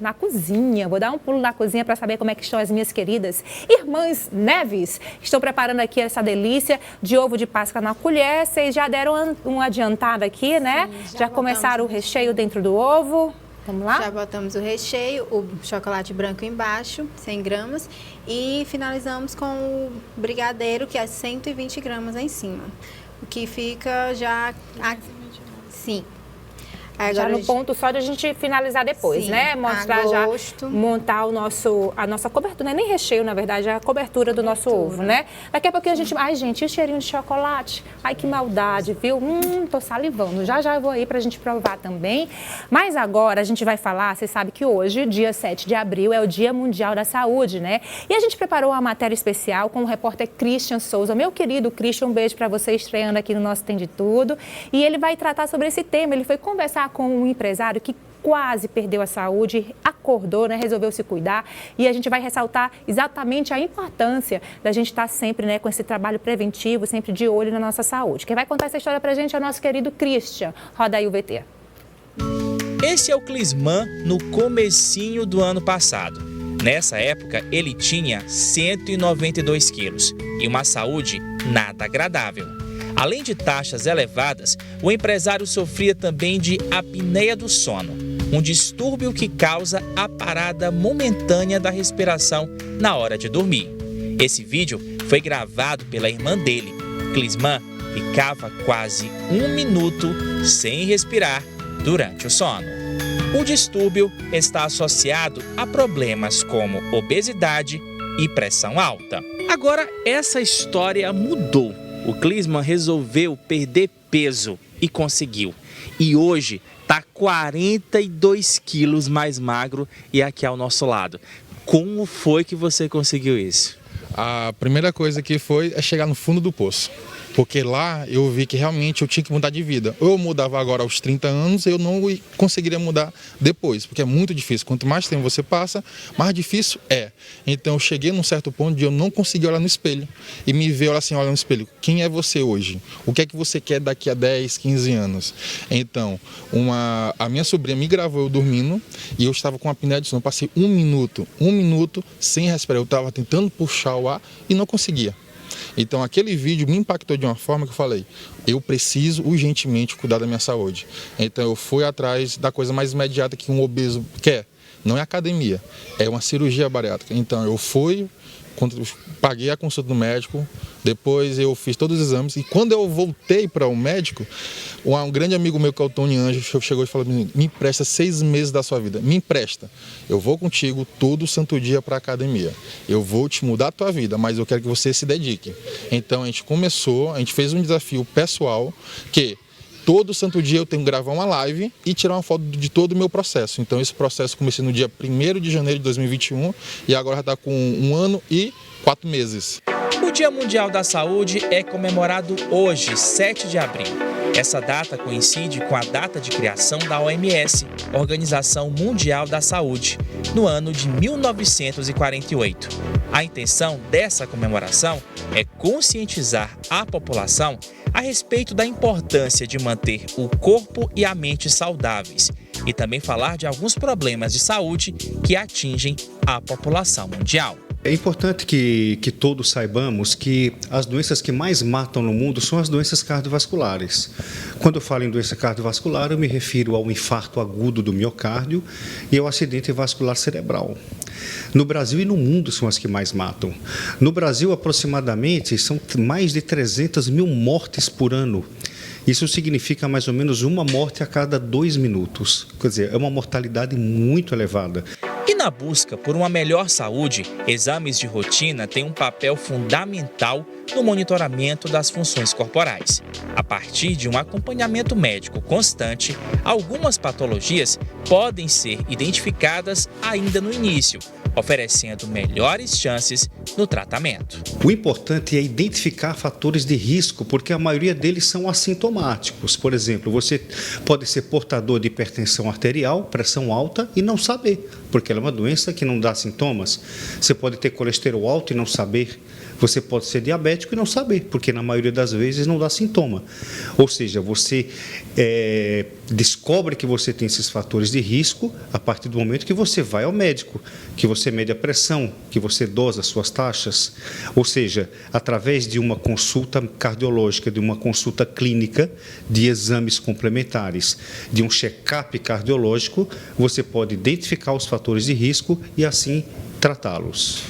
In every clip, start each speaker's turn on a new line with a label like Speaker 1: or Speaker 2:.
Speaker 1: na cozinha. Vou dar um pulo na cozinha para saber como é que estão as minhas queridas irmãs Neves. Estou preparando aqui essa delícia de ovo de Páscoa na colher. Vocês já deram uma adiantada aqui, né?
Speaker 2: Sim,
Speaker 1: já começaram o recheio dentro do ovo. Vamos lá?
Speaker 2: Já botamos o recheio, o chocolate branco embaixo, 100 gramas. E finalizamos com o brigadeiro, que é 120 gramas em cima. O que fica já... Sim.
Speaker 1: Já no ponto só de a gente finalizar depois,
Speaker 2: sim,
Speaker 1: né? Mostrar já, montar a nossa cobertura, não é nem recheio, na verdade, é a cobertura do nosso ovo, né? Daqui a pouquinho a gente... Ai, gente, e o cheirinho de chocolate? Ai, que maldade, viu? Tô salivando. Já eu vou aí pra gente provar também. Mas agora a gente vai falar, você sabe que hoje, dia 7 de abril, é o Dia Mundial da Saúde, né? E a gente preparou uma matéria especial com o repórter Christian Souza. Meu querido Christian, um beijo pra você estreando aqui no nosso Tem de Tudo. E ele vai tratar sobre esse tema. Ele foi conversar com um empresário que quase perdeu a saúde, acordou, né, resolveu se cuidar, e a gente vai ressaltar exatamente a importância da gente estar sempre, né, com esse trabalho preventivo, sempre de olho na nossa saúde. Quem vai contar essa história pra gente é o nosso querido Christian. Roda aí o VT.
Speaker 3: Esse é o Clisman no comecinho do ano passado. Nessa época, ele tinha 192 quilos e uma saúde nada agradável. Além de taxas elevadas, o empresário sofria também de apneia do sono, um distúrbio que causa a parada momentânea da respiração na hora de dormir. Esse vídeo foi gravado pela irmã dele. Clisman ficava quase 1 minuto sem respirar durante o sono. O distúrbio está associado a problemas como obesidade e pressão alta. Agora, essa história mudou. O Clisman resolveu perder peso e conseguiu. E hoje está 42 quilos mais magro e aqui ao nosso lado. Como foi que você conseguiu isso?
Speaker 4: A primeira coisa que foi é chegar no fundo do poço. Porque lá eu vi que realmente eu tinha que mudar de vida. Ou eu mudava agora aos 30 anos, eu não conseguiria mudar depois, porque é muito difícil. Quanto mais tempo você passa, mais difícil é. Então eu cheguei num certo ponto de eu não conseguir olhar no espelho e me ver assim, olhar no espelho. Quem é você hoje? O que é que você quer daqui a 10, 15 anos? Então, a minha sobrinha me gravou eu dormindo e eu estava com uma apneia de sono. Eu passei 1 minuto sem respirar. Eu estava tentando puxar o ar e não conseguia. Então aquele vídeo me impactou de uma forma que eu falei, eu preciso urgentemente cuidar da minha saúde. Então eu fui atrás da coisa mais imediata que um obeso quer, não é academia, é uma cirurgia bariátrica. Então eu fui, paguei a consulta do médico, depois eu fiz todos os exames e quando eu voltei para o médico, um grande amigo meu que é o Tony Anjo chegou e falou: me empresta 6 meses da sua vida, me empresta, eu vou contigo todo santo dia para a academia, eu vou te mudar a tua vida, mas eu quero que você se dedique. Então a gente fez um desafio pessoal que todo santo dia eu tenho que gravar uma live e tirar uma foto de todo o meu processo. Então esse processo comecei no dia 1º de janeiro de 2021 e agora já está com 1 ano e 4 meses.
Speaker 3: O Dia Mundial da Saúde é comemorado hoje, 7 de abril. Essa data coincide com a data de criação da OMS, Organização Mundial da Saúde, no ano de 1948. A intenção dessa comemoração é conscientizar a população a respeito da importância de manter o corpo e a mente saudáveis e também falar de alguns problemas de saúde que atingem a população mundial.
Speaker 5: É importante que todos saibamos que as doenças que mais matam no mundo são as doenças cardiovasculares. Quando eu falo em doença cardiovascular, eu me refiro ao infarto agudo do miocárdio e ao acidente vascular cerebral. No Brasil e no mundo são as que mais matam. No Brasil, aproximadamente, são mais de 300 mil mortes por ano. Isso significa mais ou menos uma morte a cada 2 minutos. Quer dizer, é uma mortalidade muito elevada.
Speaker 3: E na busca por uma melhor saúde, exames de rotina têm um papel fundamental no monitoramento das funções corporais. A partir de um acompanhamento médico constante, algumas patologias podem ser identificadas ainda no início, oferecendo melhores chances no tratamento.
Speaker 5: O importante é identificar fatores de risco, porque a maioria deles são assintomáticos. Por exemplo, você pode ser portador de hipertensão arterial, pressão alta e não saber, porque ela é uma doença que não dá sintomas. Você pode ter colesterol alto e não saber. Você pode ser diabético médico e não saber, porque na maioria das vezes não dá sintoma. Ou seja, você descobre que você tem esses fatores de risco a partir do momento que você vai ao médico, que você mede a pressão, que você dosa as suas taxas. Ou seja, através de uma consulta cardiológica, de uma consulta clínica, de exames complementares, de um check-up cardiológico, você pode identificar os fatores de risco e assim tratá-los.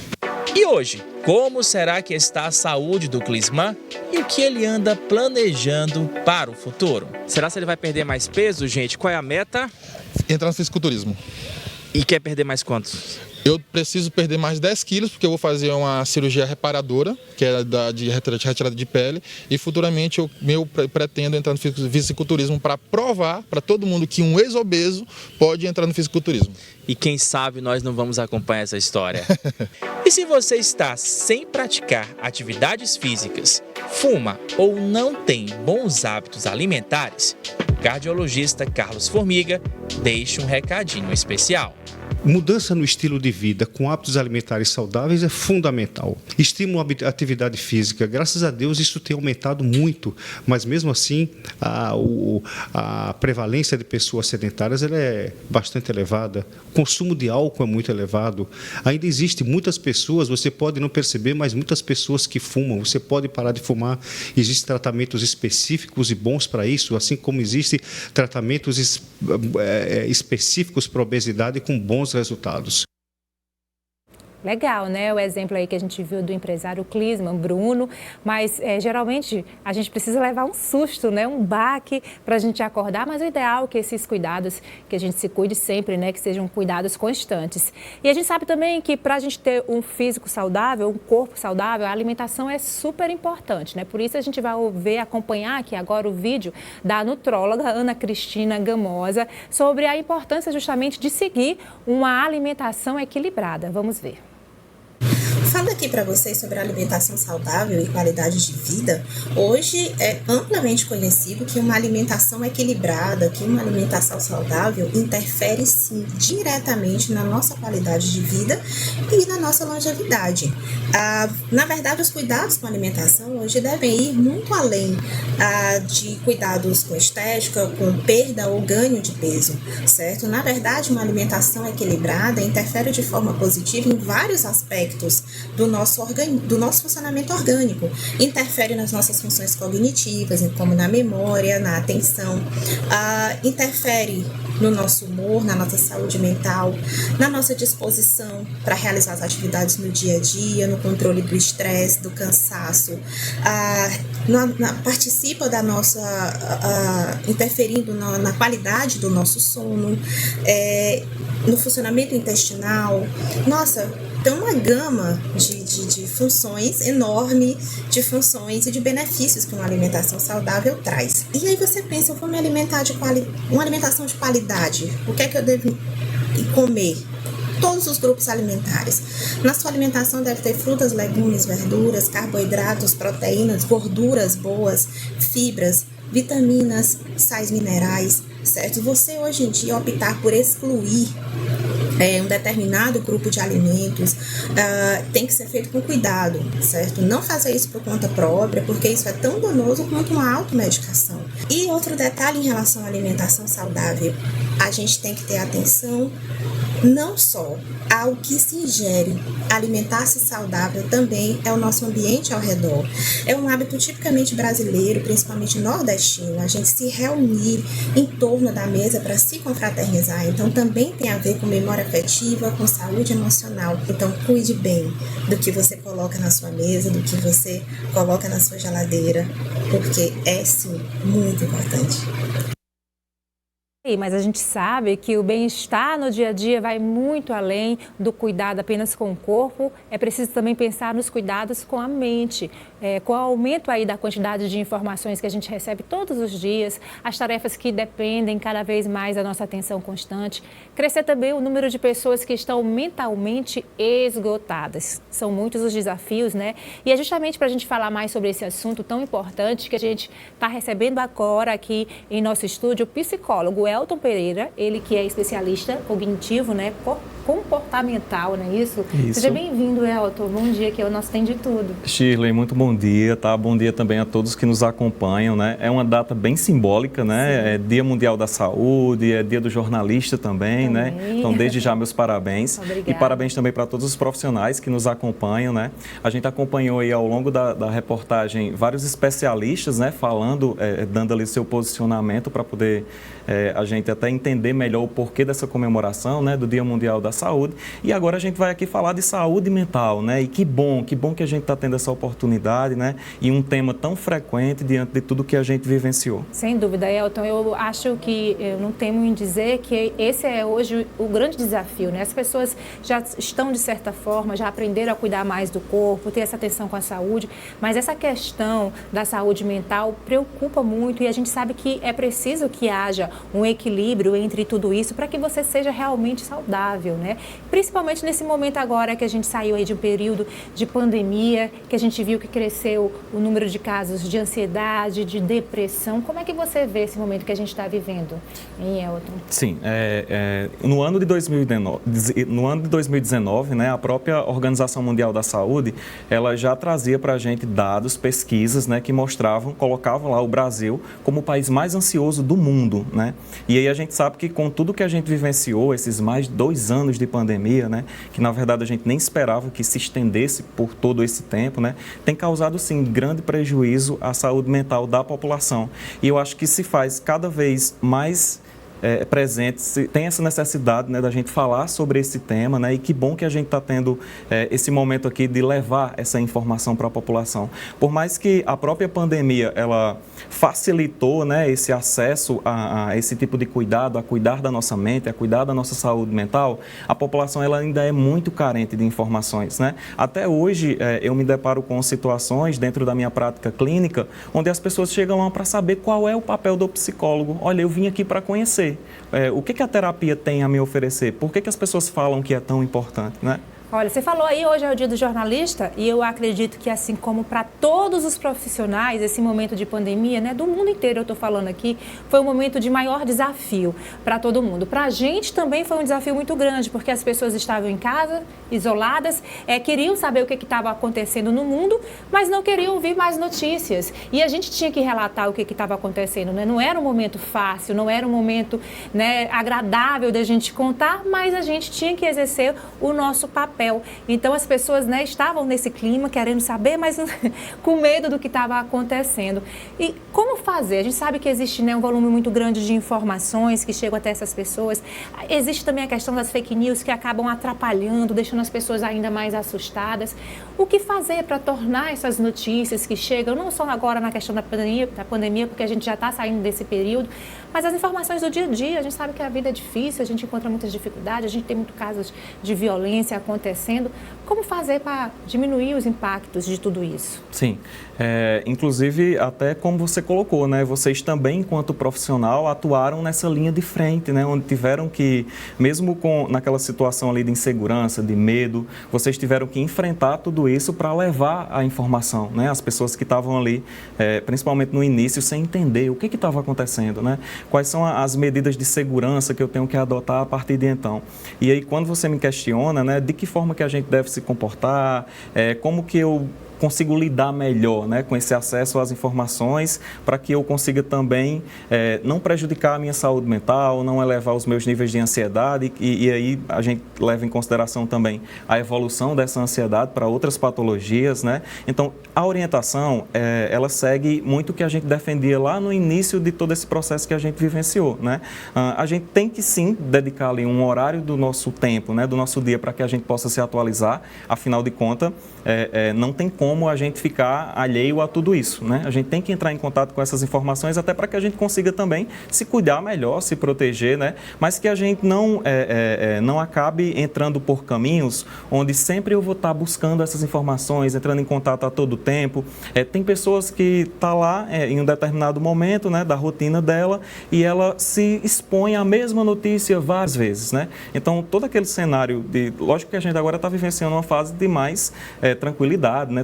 Speaker 3: E hoje, como será que está a saúde do Clisman e o que ele anda planejando para o futuro? Será que ele vai perder mais peso, gente? Qual é a meta?
Speaker 4: Entrar no fisiculturismo.
Speaker 3: E quer perder mais quantos?
Speaker 4: Eu preciso perder mais 10 quilos, porque eu vou fazer uma cirurgia reparadora, que é de retirada de pele, e futuramente eu pretendo entrar no fisiculturismo para provar para todo mundo que um ex-obeso pode entrar no fisiculturismo.
Speaker 3: E quem sabe nós não vamos acompanhar essa história. E se você está sem praticar atividades físicas, fuma ou não tem bons hábitos alimentares, o cardiologista Carlos Formiga deixa um recadinho especial.
Speaker 5: Mudança no estilo de vida com hábitos alimentares saudáveis é fundamental. Estímulo à atividade física, graças a Deus isso tem aumentado muito, mas mesmo assim a prevalência de pessoas sedentárias ela é bastante elevada. O consumo de álcool é muito elevado. Ainda existe muitas pessoas, você pode não perceber, mas muitas pessoas que fumam. Você pode parar de fumar. Existem tratamentos específicos e bons para isso, assim como existem tratamentos específicos para obesidade com bons resultados.
Speaker 1: Legal, né? O exemplo aí que a gente viu do empresário Clisman, Bruno, mas geralmente a gente precisa levar um susto, né? Um baque para a gente acordar, mas o ideal é que esses cuidados, que a gente se cuide sempre, né? Que sejam cuidados constantes. E a gente sabe também que para a gente ter um físico saudável, um corpo saudável, a alimentação é super importante, né? Por isso a gente vai acompanhar aqui agora o vídeo da nutróloga Ana Cristina Gamosa sobre a importância justamente de seguir uma alimentação equilibrada. Vamos ver.
Speaker 6: Falando aqui para vocês sobre a alimentação saudável e qualidade de vida, hoje é amplamente conhecido que uma alimentação equilibrada, que uma alimentação saudável interfere sim diretamente na nossa qualidade de vida e na nossa longevidade. Na verdade, os cuidados com a alimentação hoje devem ir muito além de cuidados com estética, com perda ou ganho de peso, certo? Na verdade, uma alimentação equilibrada interfere de forma positiva em vários aspectos do nosso funcionamento orgânico. Interfere nas nossas funções cognitivas, como na memória, na atenção, interfere no nosso humor, na nossa saúde mental, na nossa disposição para realizar as atividades no dia a dia, no controle do estresse, do cansaço, participa da nossa, interferindo na qualidade do nosso sono, no funcionamento intestinal. Nossa, tem uma gama de funções enorme, de funções e de benefícios que uma alimentação saudável traz. E aí você pensa, eu vou me alimentar uma alimentação de qualidade, o que é que eu devo comer? Todos os grupos alimentares. Na sua alimentação deve ter frutas, legumes, verduras, carboidratos, proteínas, gorduras boas, fibras, vitaminas, sais minerais, certo? Você hoje em dia optar por excluir um determinado grupo de alimentos tem que ser feito com cuidado, certo? Não fazer isso por conta própria, porque isso é tão danoso quanto uma automedicação. E outro detalhe em relação à alimentação saudável, a gente tem que ter atenção não só ao que se ingere. Alimentar-se saudável também é o nosso ambiente ao redor. É um hábito tipicamente brasileiro, principalmente nordestino, a gente se reunir em torno da mesa para se confraternizar. Então também tem a ver com memória afetiva, com saúde emocional. Então cuide bem do que você coloca na sua mesa, do que você coloca na sua geladeira, porque é sim muito importante.
Speaker 1: Mas a gente sabe que o bem-estar no dia a dia vai muito além do cuidado apenas com o corpo. É preciso também pensar nos cuidados com a mente. Com o aumento aí da quantidade de informações que a gente recebe todos os dias, as tarefas que dependem cada vez mais da nossa atenção constante, crescer também o número de pessoas que estão mentalmente esgotadas. São muitos os desafios, né? E é justamente para a gente falar mais sobre esse assunto tão importante que a gente está recebendo agora aqui em nosso estúdio o psicólogo Elton Pereira, ele que é especialista cognitivo, né, comportamental, não é isso?
Speaker 7: Isso.
Speaker 1: Seja bem-vindo, Elton. Bom dia, que é o nosso Tem de Tudo.
Speaker 7: Shirley, muito bom dia, tá? Bom dia também a todos que nos acompanham, né? É uma data bem simbólica, né? Sim. É Dia Mundial da Saúde, é Dia do Jornalista também, né? Então, desde já, meus parabéns.
Speaker 1: Obrigada.
Speaker 7: E parabéns também para todos os profissionais que nos acompanham, né? A gente acompanhou aí ao longo da reportagem vários especialistas, né? Falando, dando ali o seu posicionamento para poder a gente até entender melhor o porquê dessa comemoração, né? Do Dia Mundial da Saúde. E agora a gente vai aqui falar de saúde mental, né? E que bom que a gente está tendo essa oportunidade, né? E um tema tão frequente diante de tudo que a gente vivenciou.
Speaker 1: Sem dúvida, Elton. Eu acho que, eu não temo em dizer que esse é hoje o grande desafio, né? As pessoas já estão, de certa forma, já aprenderam a cuidar mais do corpo, ter essa atenção com a saúde, mas essa questão da saúde mental preocupa muito e a gente sabe que é preciso que haja um equilíbrio entre tudo isso para que você seja realmente saudável, né? Principalmente nesse momento agora que a gente saiu aí de um período de pandemia, que a gente viu que cresceu o número de casos de ansiedade, de depressão. Como é que você vê esse momento que a gente está vivendo, hein, Elton?
Speaker 7: Sim, no ano de 2019, né, a própria Organização Mundial da Saúde, ela já trazia para a gente dados, pesquisas, né, que colocavam lá o Brasil como o país mais ansioso do mundo, né? E aí a gente sabe que com tudo que a gente vivenciou, esses mais de 2 anos de pandemia, né, que na verdade a gente nem esperava que se estendesse por todo esse tempo, né, tem causado sim grande prejuízo à saúde mental da população. E eu acho que se faz cada vez mais presente, tem essa necessidade, né, da gente falar sobre esse tema, né, e que bom que a gente está tendo esse momento aqui de levar essa informação para a população. Por mais que a própria pandemia, ela facilitou, né, esse acesso a esse tipo de cuidado, a cuidar da nossa mente, a cuidar da nossa saúde mental, a população ela ainda é muito carente de informações, né? Até hoje eu me deparo com situações dentro da minha prática clínica, onde as pessoas chegam lá para saber qual é o papel do psicólogo. Olha, eu vim aqui para conhecer. O que a terapia tem a me oferecer? Por que as pessoas falam que é tão importante, né?
Speaker 1: Olha, você falou aí, hoje é o Dia do Jornalista, e eu acredito que, assim como para todos os profissionais, esse momento de pandemia, né, do mundo inteiro eu estou falando aqui, foi um momento de maior desafio para todo mundo. Para a gente também foi um desafio muito grande, porque as pessoas estavam em casa, isoladas, queriam saber o que estava acontecendo no mundo, mas não queriam ouvir mais notícias. E a gente tinha que relatar o que estava acontecendo, né? Não era um momento fácil, não era um momento, né, agradável da gente contar, mas a gente tinha que exercer o nosso papel. Então as pessoas, né, estavam nesse clima querendo saber, mas com medo do que estava acontecendo. E como fazer? A gente sabe que existe, né, um volume muito grande de informações que chegam até essas pessoas. Existe também a questão das fake news que acabam atrapalhando, deixando as pessoas ainda mais assustadas. O que fazer para tornar essas notícias que chegam, não só agora na questão da pandemia, porque a gente já está saindo desse período, mas as informações do dia a dia. A gente sabe que a vida é difícil, a gente encontra muitas dificuldades, a gente tem muitos casos de violência acontecendo. Como fazer para diminuir os impactos de tudo isso?
Speaker 7: Sim, inclusive até como você colocou, né? Vocês também, enquanto profissional, atuaram nessa linha de frente, né? Onde tiveram que, mesmo naquela situação ali de insegurança, de medo, vocês tiveram que enfrentar tudo isso para levar a informação, né? As pessoas que estavam ali, principalmente no início, sem entender o que estava acontecendo, né? Quais são as medidas de segurança que eu tenho que adotar a partir de então. E aí, quando você me questiona, né, de que forma que a gente deve se comportar, como que eu consigo lidar melhor, né, com esse acesso às informações para que eu consiga também não prejudicar a minha saúde mental, não elevar os meus níveis de ansiedade e aí a gente leva em consideração também a evolução dessa ansiedade para outras patologias, né? Então, a orientação, ela segue muito o que a gente defendia lá no início de todo esse processo que a gente vivenciou, né? A gente tem que sim dedicar ali um horário do nosso tempo, né, do nosso dia para que a gente possa se atualizar, afinal de contas, não tem como a gente ficar alheio a tudo isso, né? A gente tem que entrar em contato com essas informações até para que a gente consiga também se cuidar melhor, se proteger, né? Mas que a gente não acabe entrando por caminhos onde sempre eu vou estar buscando essas informações, entrando em contato a todo tempo. Tem pessoas que estão lá em um determinado momento, né, da rotina dela e ela se expõe à mesma notícia várias vezes, né? Então, todo aquele cenário lógico que a gente agora está vivenciando uma fase de mais tranquilidade, né?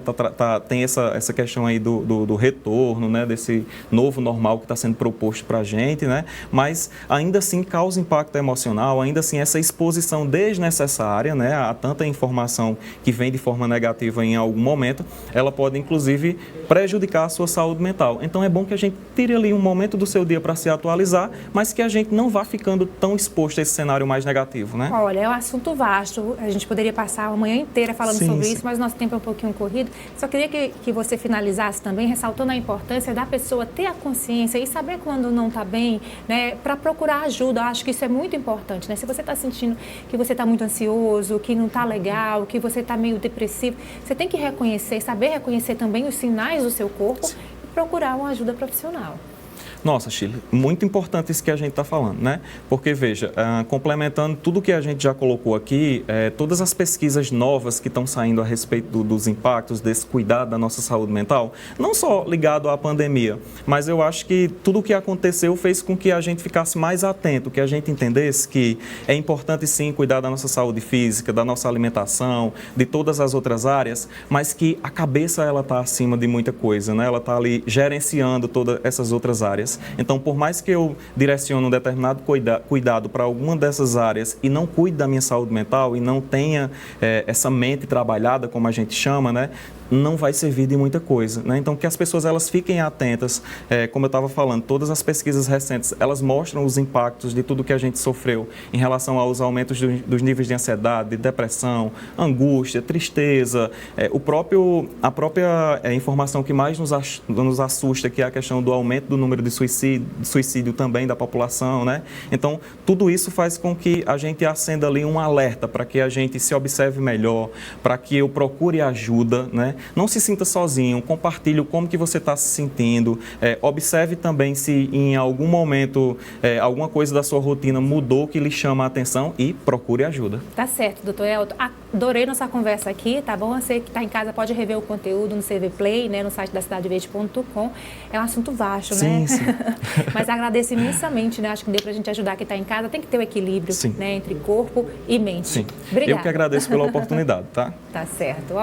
Speaker 7: tem essa questão aí do retorno, né, desse novo normal que está sendo proposto para a gente, né, mas ainda assim causa impacto emocional, ainda assim essa exposição desnecessária, né, a tanta informação que vem de forma negativa em algum momento, ela pode inclusive prejudicar a sua saúde mental. Então é bom que a gente tire ali um momento do seu dia para se atualizar, mas que a gente não vá ficando tão exposto a esse cenário mais negativo, né?
Speaker 1: Olha, é um assunto vasto, a gente poderia passar a manhã inteira falando sobre isso, mas nosso tempo é um pouquinho corrido. Só queria que você finalizasse também, ressaltando a importância da pessoa ter a consciência e saber quando não está bem, né, para procurar ajuda. Eu acho que isso é muito importante, né? Se você está sentindo que você está muito ansioso, que não está legal, que você está meio depressivo, você tem que reconhecer, saber reconhecer também os sinais do seu corpo e procurar uma ajuda profissional.
Speaker 7: Nossa, Shirley, muito importante isso que a gente está falando, né? Porque, veja, complementando tudo que a gente já colocou aqui, todas as pesquisas novas que estão saindo a respeito dos impactos desse cuidado da nossa saúde mental, não só ligado à pandemia, mas eu acho que tudo o que aconteceu fez com que a gente ficasse mais atento, que a gente entendesse que é importante sim cuidar da nossa saúde física, da nossa alimentação, de todas as outras áreas, mas que a cabeça ela está acima de muita coisa, né? Ela está ali gerenciando todas essas outras áreas. Então, por mais que eu direcione um determinado cuidado para alguma dessas áreas e não cuide da minha saúde mental e não tenha essa mente trabalhada, como a gente chama, né, não vai servir de muita coisa, né? Então, que as pessoas elas fiquem atentas, como eu estava falando, todas as pesquisas recentes, elas mostram os impactos de tudo que a gente sofreu em relação aos aumentos dos níveis de ansiedade, de depressão, angústia, tristeza, a própria informação que mais nos assusta, que é a questão do aumento do número de suicídio também da população, né? Então, tudo isso faz com que a gente acenda ali um alerta para que a gente se observe melhor, para que eu procure ajuda, né? Não se sinta sozinho, compartilhe como que você está se sentindo, observe também se em algum momento alguma coisa da sua rotina mudou que lhe chama a atenção e procure ajuda.
Speaker 1: Tá certo, doutor Elton. Adorei nossa conversa aqui, tá bom? Você que está em casa pode rever o conteúdo no CV Play, né, no site da cidadeverde.com. É um assunto vasto, né?
Speaker 7: Sim.
Speaker 1: Mas agradeço imensamente, né? Acho que deu pra gente ajudar quem está em casa. Tem que ter o equilíbrio, né, entre corpo e mente.
Speaker 7: Sim.
Speaker 1: Obrigada.
Speaker 7: Eu que agradeço pela oportunidade, tá?
Speaker 1: Tá certo.